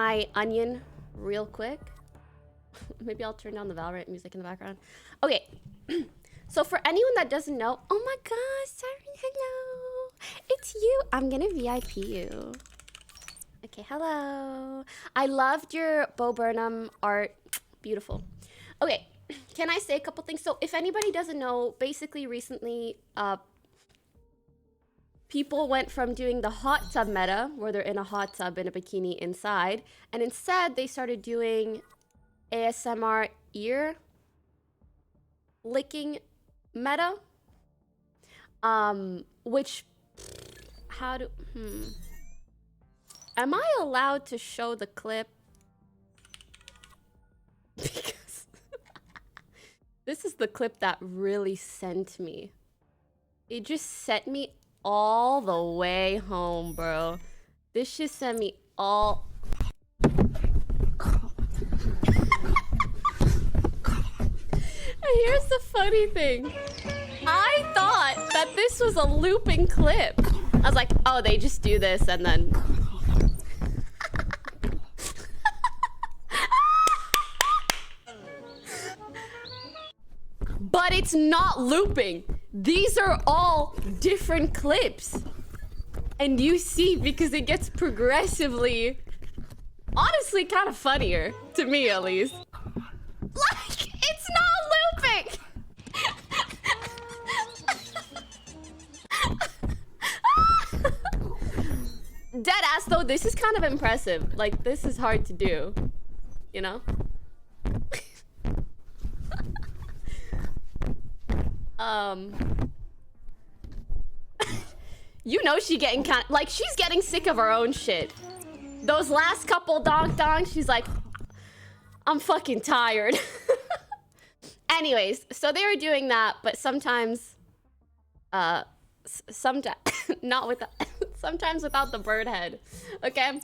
my onion real quick. Maybe I'll turn down the Valorant music in the background. Okay. So for anyone that doesn't know, oh my gosh, sorry, hello. It's you. I'm gonna VIP you. Okay, hello. I loved your Bo Burnham art. Beautiful. Okay, can I say a couple things? So if anybody doesn't know, basically recently, people went from doing the hot tub meta, where they're in a hot tub in a bikini inside, and instead they started doing ASMR ear licking meta. Which, how do, am I allowed to show the clip? Because this is the clip that really sent me. It just sent me all the way home, bro. This just sent me all... Here's the funny thing. I thought that this was a looping clip. I was like, oh, they just do this and then... But it's not looping. These are all different clips. And you see, because it gets progressively, honestly, kind of funnier. To me, at least. Like, it's not looping! Deadass, though, this is kind of impressive. Like, this is hard to do. You know? You know she getting kind of, like, she's getting sick of her own shit. Those last couple donk, she's like, I'm fucking tired. Anyways, so they were doing that, but sometimes, sometimes, not with the, sometimes without the bird head, okay?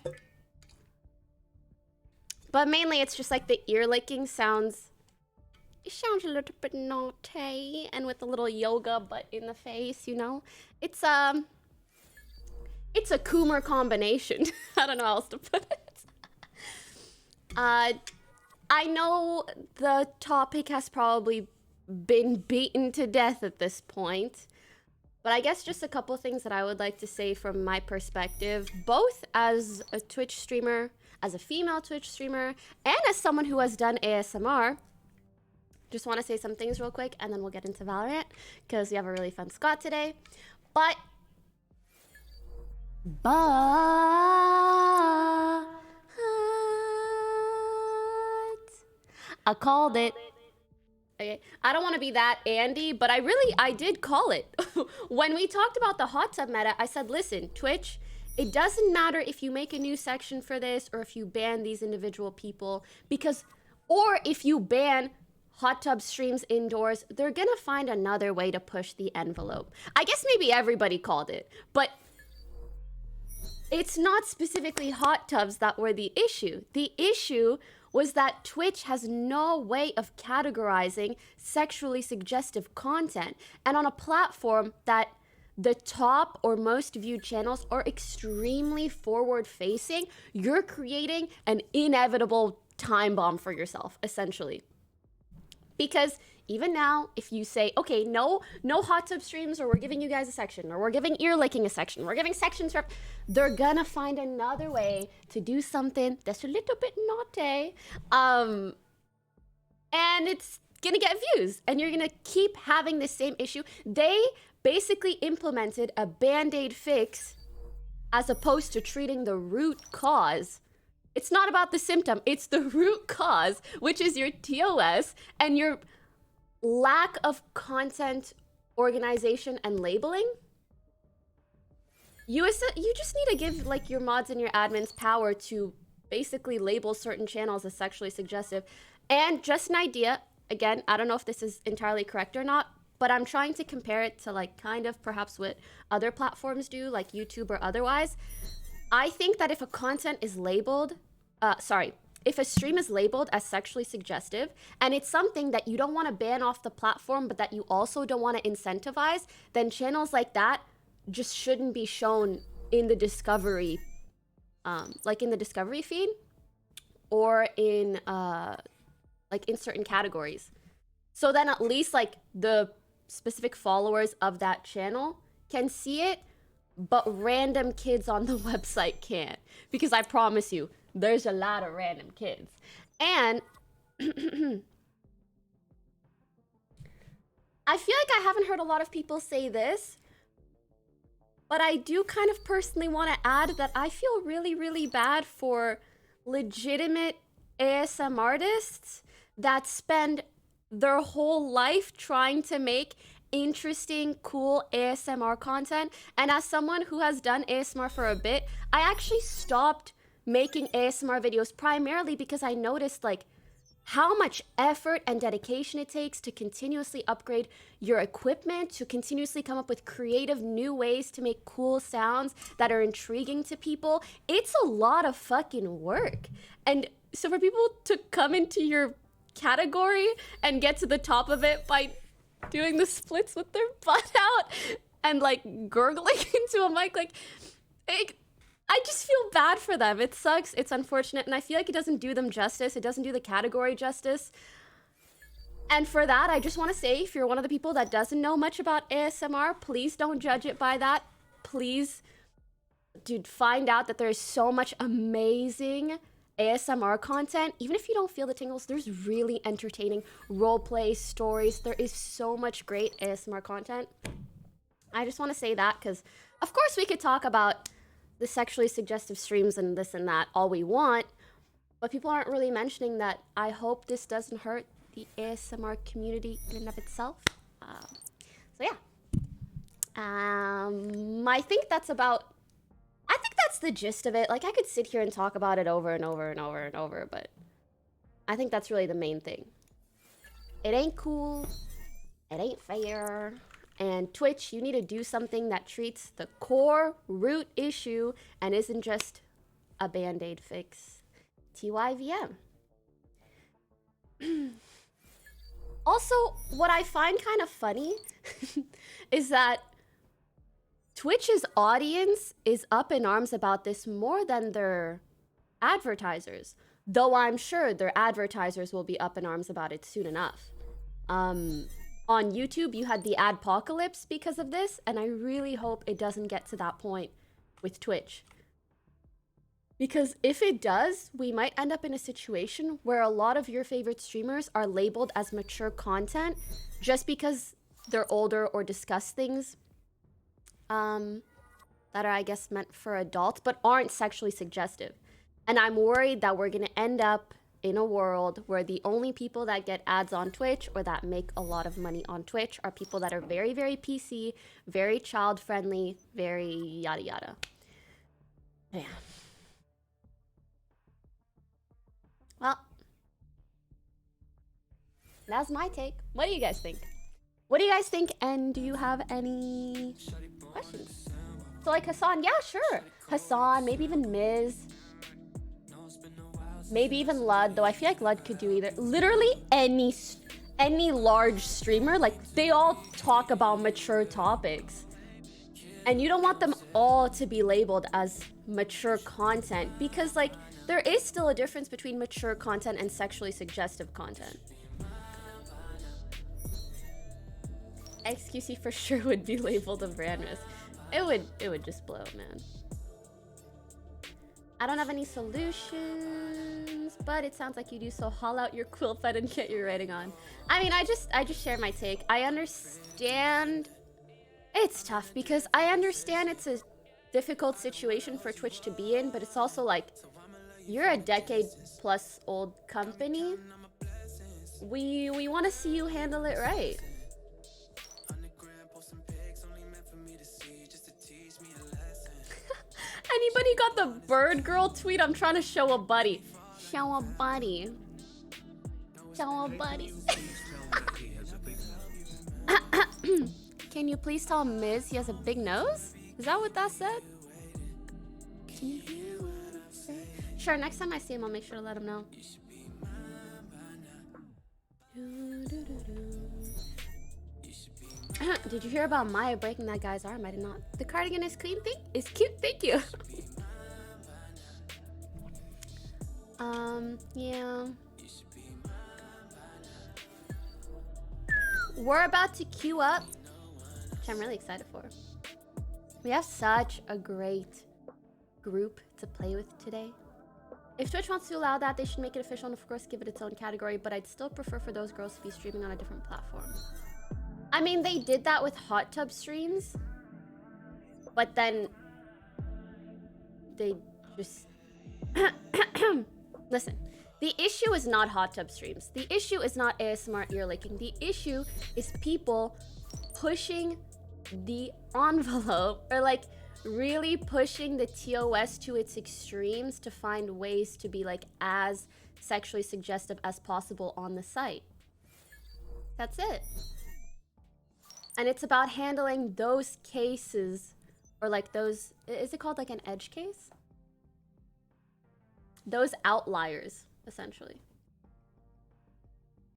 But mainly it's just like the ear licking sounds, it sounds a little bit naughty, and with a little yoga butt in the face, you know? It's a Coomer combination. I don't know how else to put it. I know the topic has probably been beaten to death at this point, but I guess just a couple things that I would like to say from my perspective, both as a Twitch streamer, as a female Twitch streamer, and as someone who has done ASMR. Just want to say some things real quick, and then we'll get into Valorant, because we have a really fun Scott today. But I called it. Okay, I don't want to be that Andy, but I did call it. When we talked about the hot tub meta, I said, listen, Twitch, it doesn't matter if you make a new section for this or if you ban these individual people, because, or if you ban hot tub streams indoors, they're gonna find another way to push the envelope. I guess maybe everybody called it, but it's not specifically hot tubs that were the issue. The issue was that Twitch has no way of categorizing sexually suggestive content. And on a platform that the top or most viewed channels are extremely forward-facing, you're creating an inevitable time bomb for yourself, essentially. Because even now, if you say, okay, no hot tub streams, or we're giving you guys a section, or we're giving ear licking a section, we're giving sections for, they're gonna find another way to do something that's a little bit naughty. And it's gonna get views, and you're gonna keep having the same issue. They basically implemented a band-aid fix as opposed to treating the root cause. It's not about the symptom, it's the root cause, which is your TOS and your lack of content organization and labeling. You just need to give like your mods and your admins power to basically label certain channels as sexually suggestive. And just an idea, again, I don't know if this is entirely correct or not, but I'm trying to compare it to like kind of perhaps what other platforms do, like YouTube or otherwise. I think that if a content is labeled, if a stream is labeled as sexually suggestive, and it's something that you don't want to ban off the platform, but that you also don't want to incentivize, then channels like that just shouldn't be shown in the discovery, like in the discovery feed. or in like in certain categories. So then at least like the specific followers of that channel can see it, but random kids on the website can't. Because I promise you, there's a lot of random kids. And I feel like I haven't heard a lot of people say this, but I do kind of personally want to add that I feel really, really bad for legitimate ASM artists that spend their whole life trying to make interesting, cool ASMR content. And as someone who has done ASMR for a bit, I actually stopped making ASMR videos primarily because I noticed like how much effort and dedication it takes to continuously upgrade your equipment, to continuously come up with creative new ways to make cool sounds that are intriguing to people. It's a lot of fucking work. And so for people to come into your category and get to the top of it by doing the splits with their butt out and like gurgling into a mic, like, I just feel bad for them. It sucks. It's unfortunate. And I feel like it doesn't do them justice. It doesn't do the category justice. And for that, I just want to say, if you're one of the people that doesn't know much about ASMR, please don't judge it by that. Please, dude, find out that there's so much amazing ASMR content. Even if you don't feel the tingles, there's really entertaining roleplay stories. There is so much great ASMR content. I just want to say that because, of course, we could talk about the sexually suggestive streams and this and that all we want, but people aren't really mentioning that. I hope this doesn't hurt the ASMR community in and of itself. So yeah. I think that's the gist of it. Like, I could sit here and talk about it over and over and over and over, but I think that's really the main thing. It ain't cool. It ain't fair. And Twitch, you need to do something that treats the core root issue and isn't just a band-aid fix. TYVM. Also, what I find kind of funny is that Twitch's audience is up in arms about this more than their advertisers. Though I'm sure their advertisers will be up in arms about it soon enough. On YouTube, you had the adpocalypse because of this, and I really hope it doesn't get to that point with Twitch. Because if it does, we might end up in a situation where a lot of your favorite streamers are labeled as mature content just because they're older or discuss things that are, I guess, meant for adults, but aren't sexually suggestive. And I'm worried that we're gonna end up in a world where the only people that get ads on Twitch or that make a lot of money on Twitch are people that are very, very PC, very child-friendly, very yada yada. Yeah. Well, that's my take. What do you guys think? What do you guys think? And do you have any questions? So like Hassan, yeah, sure. Hassan, maybe even Miz. Maybe even Lud, though I feel like Lud could do either. Literally any large streamer, like they all talk about mature topics. And you don't want them all to be labeled as mature content because like there is still a difference between mature content and sexually suggestive content. XQC for sure would be labeled a brand risk. It would just blow, man. I don't have any solutions, but it sounds like you do, so haul out your quill pen and get your writing on. I mean, I just share my take. I understand it's tough because I understand it's a difficult situation for Twitch to be in, but it's also like, you're a decade plus old company. We want to see you handle it right. Anybody got the bird girl tweet? I'm trying to show a buddy. Show a buddy. Show a buddy. Can you please tell Miz he has a big nose? Is that what that said? Sure, next time I see him, I'll make sure to let him know. Did you hear about Maya breaking that guy's arm? I did not. The cardigan is clean. Is cute. Thank you. Yeah. We're about to queue up, which I'm really excited for. We have such a great group to play with today. If Twitch wants to allow that, they should make it official and of course give it its own category, but I'd still prefer for those girls to be streaming on a different platform. I mean, they did that with hot tub streams, but then they just... Listen, the issue is not hot tub streams. The issue is not ASMR ear licking. The issue is people pushing the envelope, or like really pushing the TOS to its extremes to find ways to be like as sexually suggestive as possible on the site. That's it. And it's about handling those cases, or like those, is it called like an edge case? Those outliers, essentially.